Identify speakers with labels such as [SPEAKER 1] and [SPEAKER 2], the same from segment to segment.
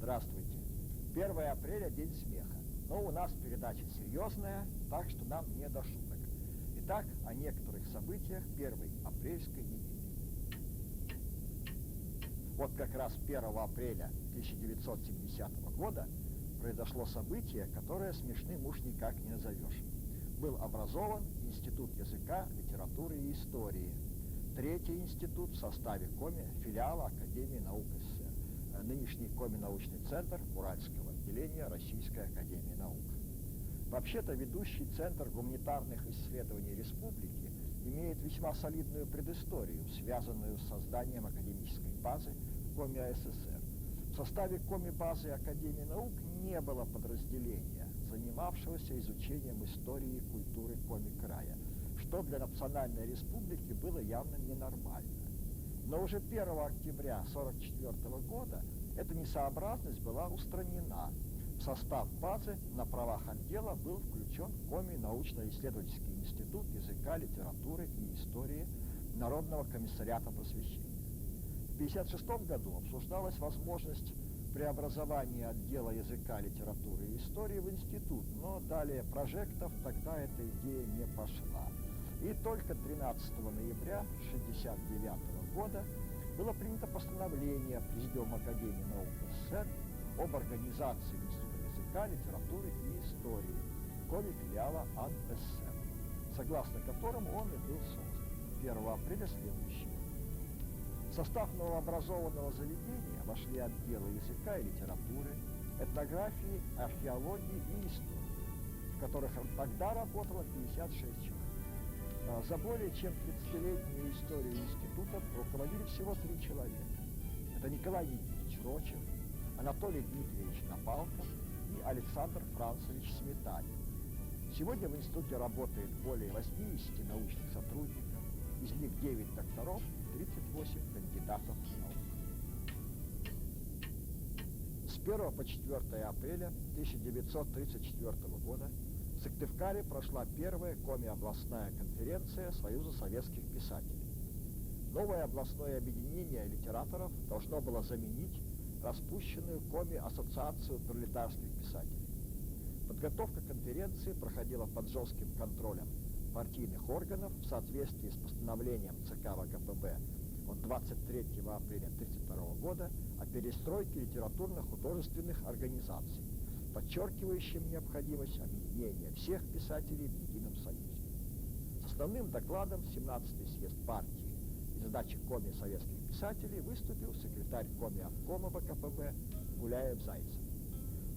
[SPEAKER 1] Здравствуйте. 1 апреля – день смеха. Но у нас передача серьезная, так что нам не до шуток. Итак, о некоторых событиях первой апрельской недели. Вот как раз 1 апреля 1970 года произошло событие, которое смешным уж никак не назовешь. Был образован Институт языка, литературы и истории. Третий институт в составе Коми, филиала Академии наук СССР. Нынешний Коми-научный центр Уральского отделения Российской академии наук. Вообще-то ведущий центр гуманитарных исследований республики имеет весьма солидную предысторию, связанную с созданием академической базы Коми АССР. В составе Коми-базы Академии наук не было подразделения, занимавшегося изучением истории и культуры Коми-края, что для национальной республики было явно ненормально. Но уже 1 октября 1944 года эта несообразность была устранена. В состав базы на правах отдела был включен Коми научно-исследовательский институт языка, литературы и истории Народного комиссариата просвещения. В 1956 году обсуждалась возможность преобразования отдела языка, литературы и истории в институт, но далее прожектов тогда эта идея не пошла. И только 13 ноября 1969 года было принято постановление Президиума Академии наук СССР об организации Института языка, литературы и истории, Коми-филиала АН-СССР, согласно которому он и был создан 1 апреля следующего. В состав новообразованного заведения вошли отделы языка и литературы, этнографии, археологии и истории, в которых тогда работало 56 человек. За более чем 30-летнюю историю института руководили всего 3 человека. Это Николай Никитич Рочев, Анатолий Дмитриевич Напалков и Александр Францевич Сметанин. Сегодня в институте работает более 80 научных сотрудников, из них 9 докторов и 38 кандидатов наук. С 1 по 4 апреля 1934 года в Сыктывкаре прошла первая Коми-областная конференция Союза советских писателей. Новое областное объединение литераторов должно было заменить распущенную Коми-ассоциацию пролетарских писателей. Подготовка конференции проходила под жестким контролем партийных органов в соответствии с постановлением ЦК ВКПБ от 23 апреля 1932 года о перестройке литературно-художественных организаций, подчеркивающим необходимость объединения всех писателей в едином союзе. С основным докладом 17-й съезд партии и задачи Коми советских писателей выступил секретарь Коми обкома ВКПБ Гуляев-Зайцев.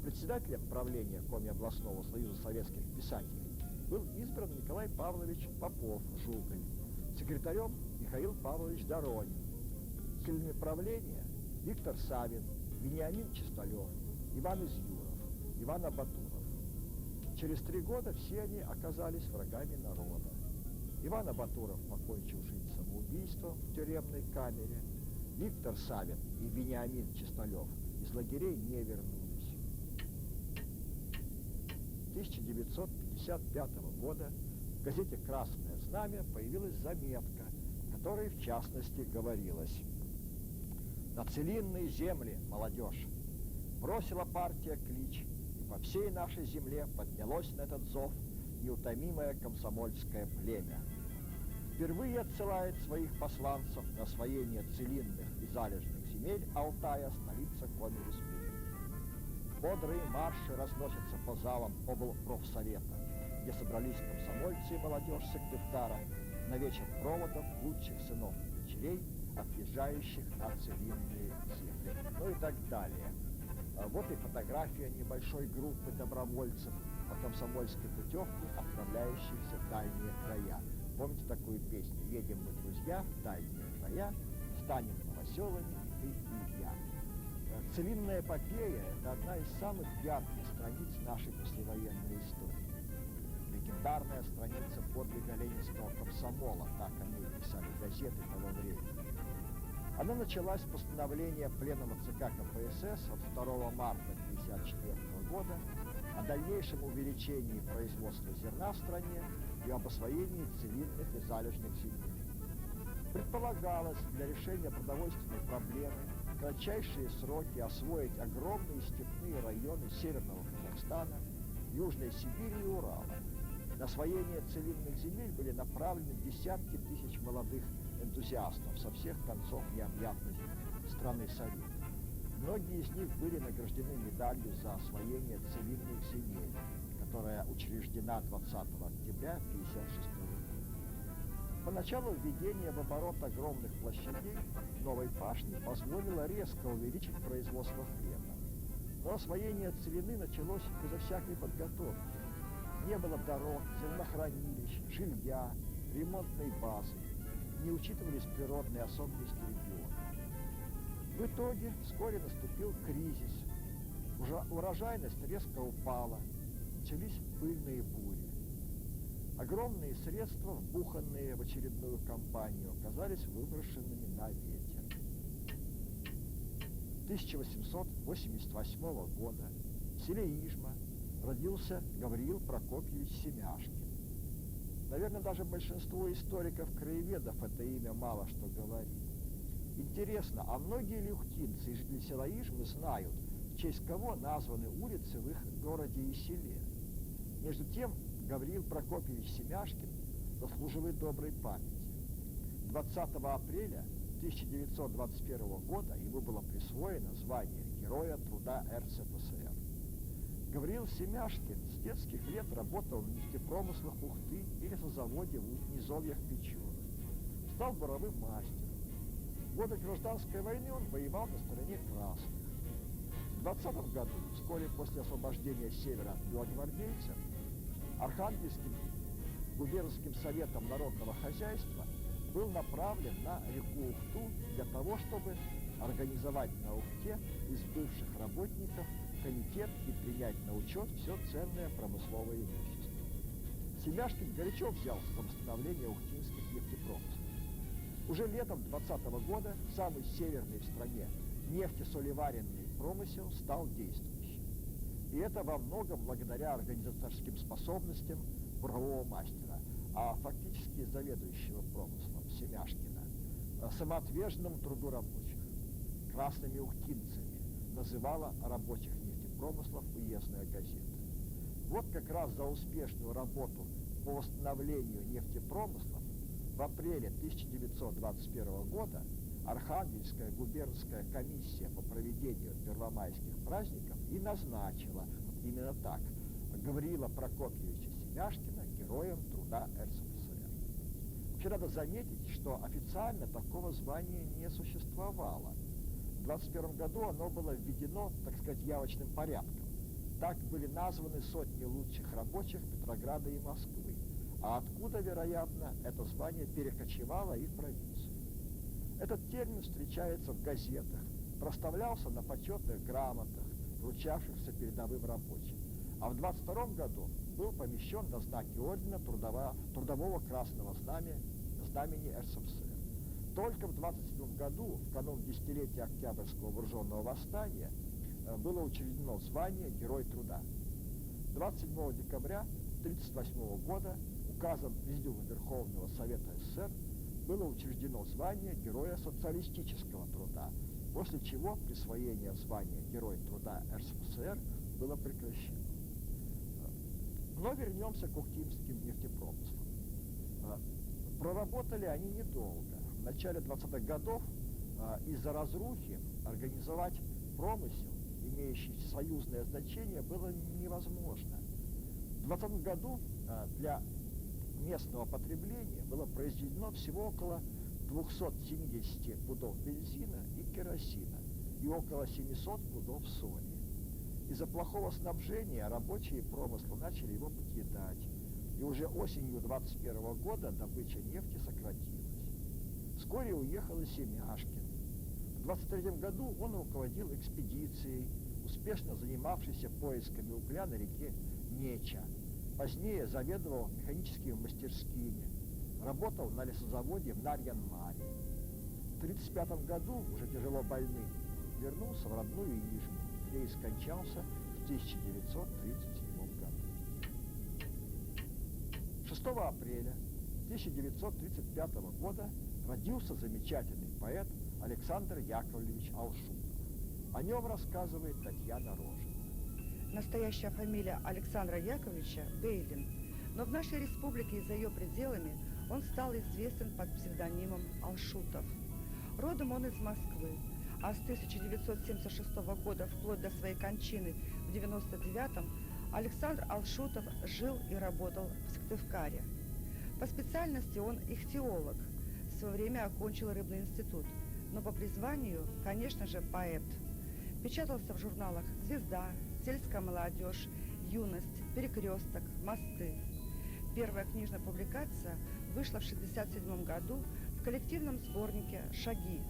[SPEAKER 1] Председателем правления Коми областного союза советских писателей был избран Николай Павлович Попов-Жукович, секретарем Михаил Павлович Доронин, членами правления Виктор Савин, Вениамин Чисталев, Иван Изюров, Иван Абатуров. Через 3 года все они оказались врагами народа. Иван Абатуров покончил жизнь самоубийством в тюремной камере, Виктор Савин и Вениамин Чисталев из лагерей не вернулись. 1955 года в газете «Красное знамя» появилась заметка, в которой в частности говорилось: «На целинные земли, молодежь, бросила партия клич, и по всей нашей земле поднялось на этот зов неутомимое комсомольское племя. Впервые отсылает своих посланцев на освоение целинных и залежных земель Алтая столица Коми-республики. Бодрые марши разносятся по залам облпрофсовета, где собрались комсомольцы и молодежь Сыктывкара на вечер проводов лучших сынов и дочерей, отъезжающих на целинные земли». Ну и так далее. Вот и фотография небольшой группы добровольцев по комсомольской путевке, отправляющихся в дальние края. Помните такую песню «Едем мы, друзья, в дальние края, станем новоселами и ты, и я». Целинная эпопея – это одна из самых ярких страниц нашей послевоенной истории. Легендарная страница подвига ленинского комсомола, так о ней писали газеты того времени. Она началась с постановления Пленума ЦК КПСС от 2 марта 1954 года о дальнейшем увеличении производства зерна в стране и об освоении целинных и залежных земель. Предполагалось для решения продовольственной проблемы в кратчайшие сроки освоить огромные степные районы Северного Казахстана, Южной Сибири и Урала. На освоение целинных земель были направлены десятки тысяч молодых энтузиастов со всех концов необъятной страны Совета. Многие из них были награждены медалью за освоение целинных земель, которая учреждена 20 октября 1956 года. Поначалу введение в оборот огромных площадей новой пашни позволило резко увеличить производство хлеба. Но освоение целины началось безо всякой подготовки. Не было дорог, зернохранилищ, жилья, ремонтной базы. Не учитывались природные особенности региона. В итоге вскоре наступил кризис. Урожайность резко упала. Начались пыльные бури. Огромные средства, вбуханные в очередную кампанию, оказались выброшенными на ветер. 1888 года в селе Ижма родился Гавриил Прокопьевич Семяшкин. Наверное, даже большинству историков-краеведов это имя мало что говорит. Интересно, а многие ли ухтинцы и жители села Ижмы знают, в честь кого названы улицы в их городе и селе? Между тем, Гавриил Прокопьевич Семяшкин заслуживает доброй памяти. 20 апреля 1921 года ему было присвоено звание Героя труда РСФСР. Гавриил Семяшкин с детских лет работал в нефтепромыслах Ухты и лесозаводе в низовьях Печоры. Стал буровым мастером. В годы гражданской войны он воевал на стороне красных. В 20 году, вскоре после освобождения севера от белогвардейцев, Архангельским губернским советом народного хозяйства был направлен на реку Ухту для того, чтобы организовать на Ухте из бывших работников комитет и принять на учет все ценное промысловое имущество. Семяшкин горячо взялся за восстановление ухтинских нефтепромыслов. Уже летом 20 года самый северный в стране нефтесолеваренный промысел стал действующим. И это во многом благодаря организаторским способностям бурового мастера, а фактически заведующего промыслом Семяшкина, самоотверженному труду рабочих. Красными ухтинцами называла рабочих нефтепромыслов уездная газета. Вот как раз за успешную работу по восстановлению нефтепромыслов в апреле 1921 года Архангельская губернская комиссия по проведению первомайских праздников и назначила именно так Гавриила Прокопьевича Семяшкина Героем труда РСФСР. Вообще надо заметить, что официально такого звания не существовало. В 1921 году оно было введено, так сказать, явочным порядком. Так были названы сотни лучших рабочих Петрограда и Москвы, а откуда, вероятно, это звание перекочевало и в провинцию. Этот термин встречается в газетах, проставлялся на почетных грамотах, вручавшихся передовым рабочим. А в 1922 году был помещен на знаки ордена трудового красного знамени РСФСР. Только в 1927 году, в канун десятилетия Октябрьского вооруженного восстания, было учреждено звание Герой труда. 27 декабря 1938 года указом Президиума Верховного Совета СССР было учреждено звание Героя социалистического труда, после чего присвоение звания Герой труда РСФСР было прекращено. Но вернемся к ухтинским нефтепромыслам. Проработали они недолго. В начале 20-х годов из-за разрухи организовать промысел, имеющий союзное значение, было невозможно. В 20 году для местного потребления было произведено всего около 270 пудов бензина и керосина и около 700 пудов соли. Из-за плохого снабжения рабочие промысла начали его покидать, и уже осенью 21 года добыча нефти сократилась. Вскоре уехал и Семяшкин. В 23 году он руководил экспедицией, успешно занимавшейся поисками угля на реке Неча. Позднее заведовал механическими мастерскими, работал на лесозаводе в Нарьян-Маре. В 1935 году, уже тяжело больным, вернулся в родную Ижму, где и скончался в 1937 году. 6 апреля 1935 года родился замечательный поэт Александр Яковлевич Алшутов. О нем рассказывает Татьяна Рожина.
[SPEAKER 2] Настоящая фамилия Александра Яковлевича Бейлин, но в нашей республике и за ее пределами он стал известен под псевдонимом Алшутов. Родом он из Москвы, а с 1976 года вплоть до своей кончины в 1999-м Александр Алшутов жил и работал в Сыктывкаре. По специальности он ихтиолог, в свое время окончил рыбный институт, но по призванию, конечно же, поэт. Печатался в журналах «Звезда», «Сельская молодежь», «Юность», «Перекресток», «Мосты». Первая книжная публикация вышла в 1967 году в коллективном сборнике «Шаги».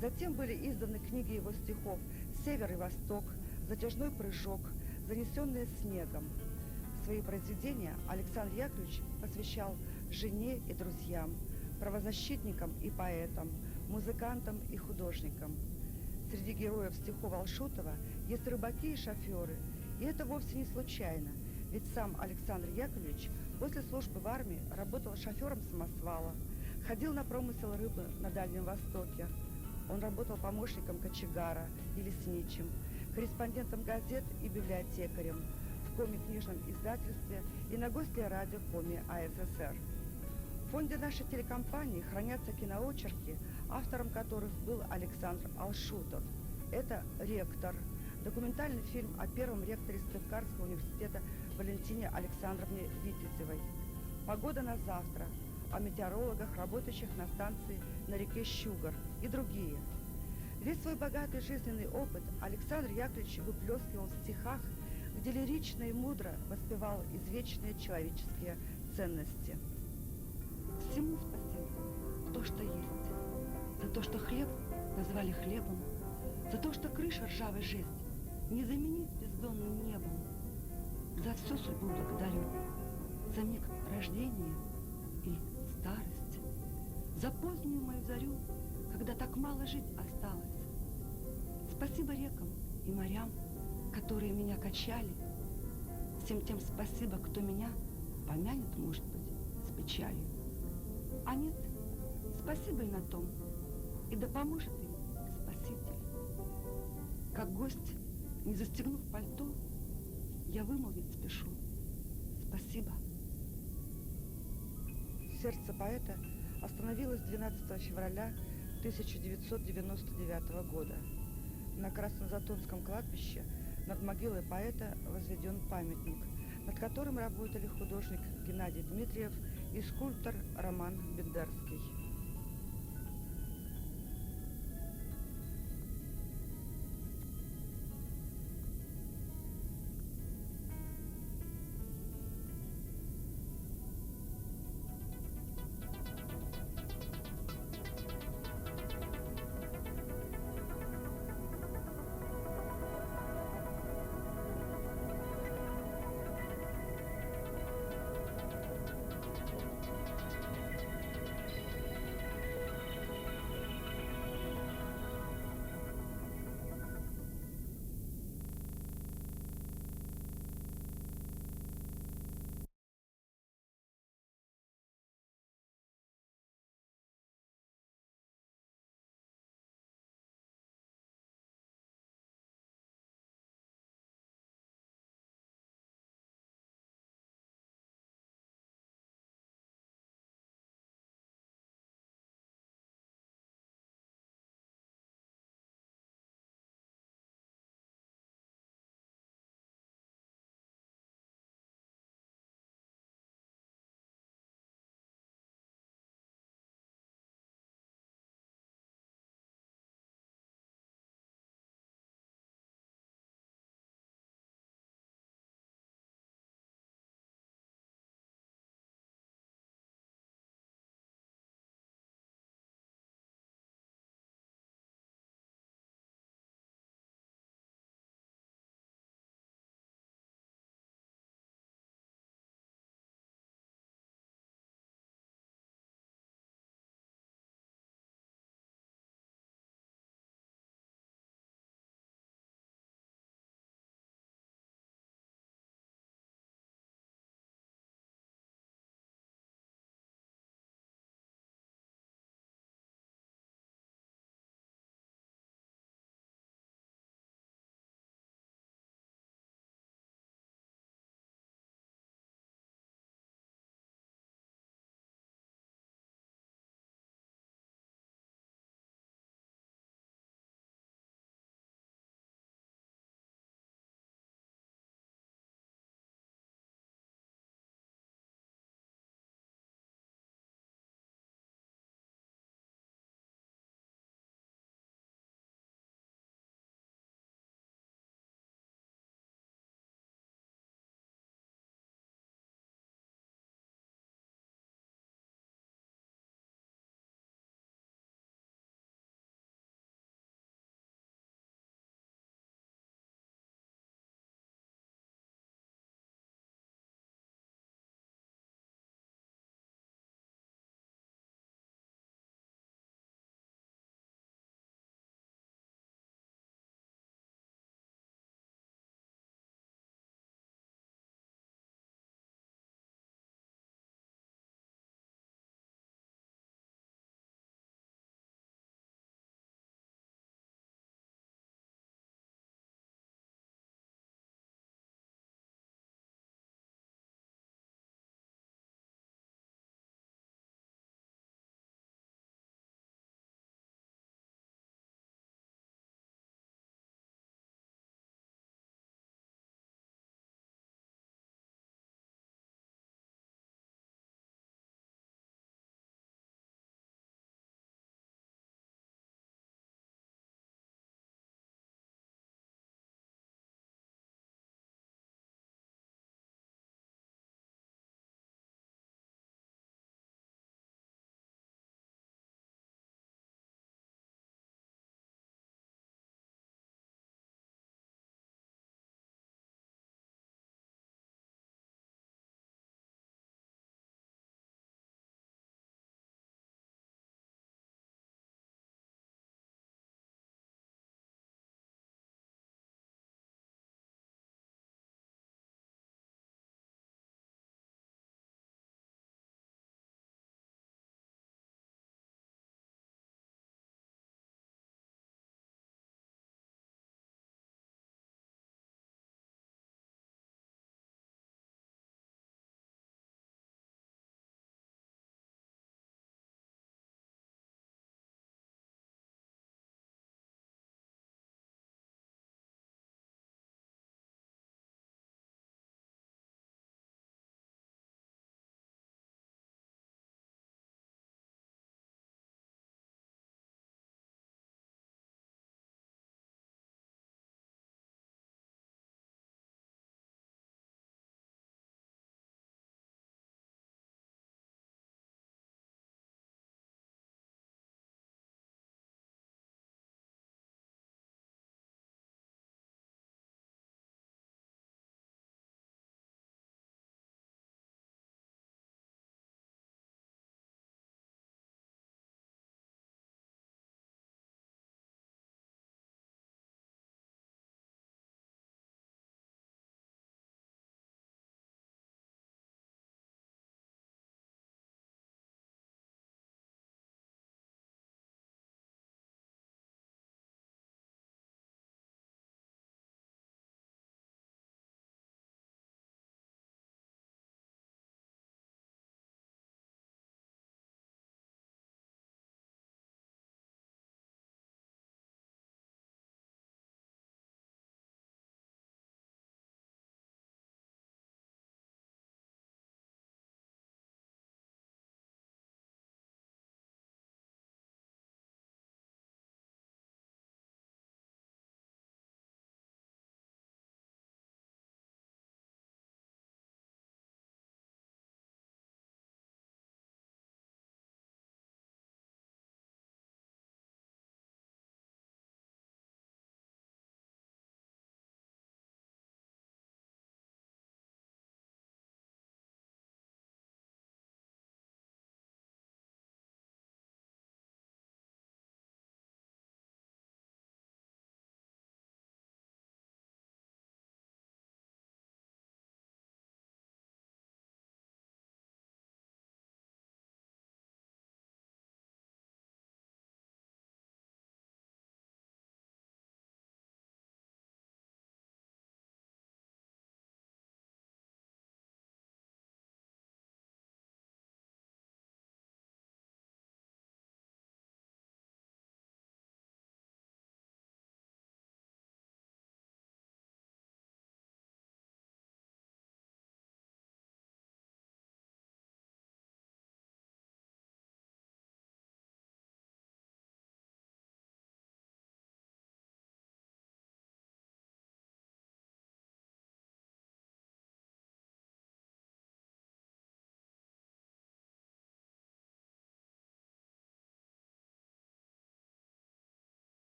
[SPEAKER 2] Затем были изданы книги его стихов «Север и Восток», «Затяжной прыжок», «Занесенные снегом». Свои произведения Александр Яковлевич посвящал жене и друзьям, правозащитникам и поэтам, музыкантам и художникам. Среди героев стихов Алшутова есть рыбаки и шоферы, и это вовсе не случайно, ведь сам Александр Яковлевич после службы в армии работал шофером самосвала, ходил на промысел рыбы на Дальнем Востоке. Он работал помощником кочегара и лесничим, корреспондентом газет и библиотекарем, в Коми-книжном издательстве и на Гостелерадио Коми АССР. В фонде нашей телекомпании хранятся киноочерки, автором которых был Александр Алшутов. Это «Ректор», документальный фильм о первом ректоре Сыктывкарского университета Валентине Александровне Витязевой, «Погода на завтра», о метеорологах, работающих на станции на реке Щугар и другие. Весь свой богатый жизненный опыт Александр Яковлевич выплескивал в стихах, где лирично и мудро воспевал извечные человеческие ценности. Всему спасибо, то, что есть, за то, что хлеб назвали хлебом, за то, что крыша ржавой жесть не заменить бездонным небом. За всю судьбу благодарю, за миг рождения и старость, за позднюю мою зарю, когда так мало жить осталось. Спасибо рекам и морям, которые меня качали. Всем тем спасибо, кто меня помянет, может быть, с печалью. А нет, спасибо и на том, и да поможет им Спаситель. Как гость, не застегнув пальто, я вымолвить спешу. Спасибо. Сердце поэта остановилось 12 февраля 1999 года. На Краснозатонском кладбище над могилой поэта возведен памятник, над которым работали художник Геннадий Дмитриев и скульптор Роман Бендерский.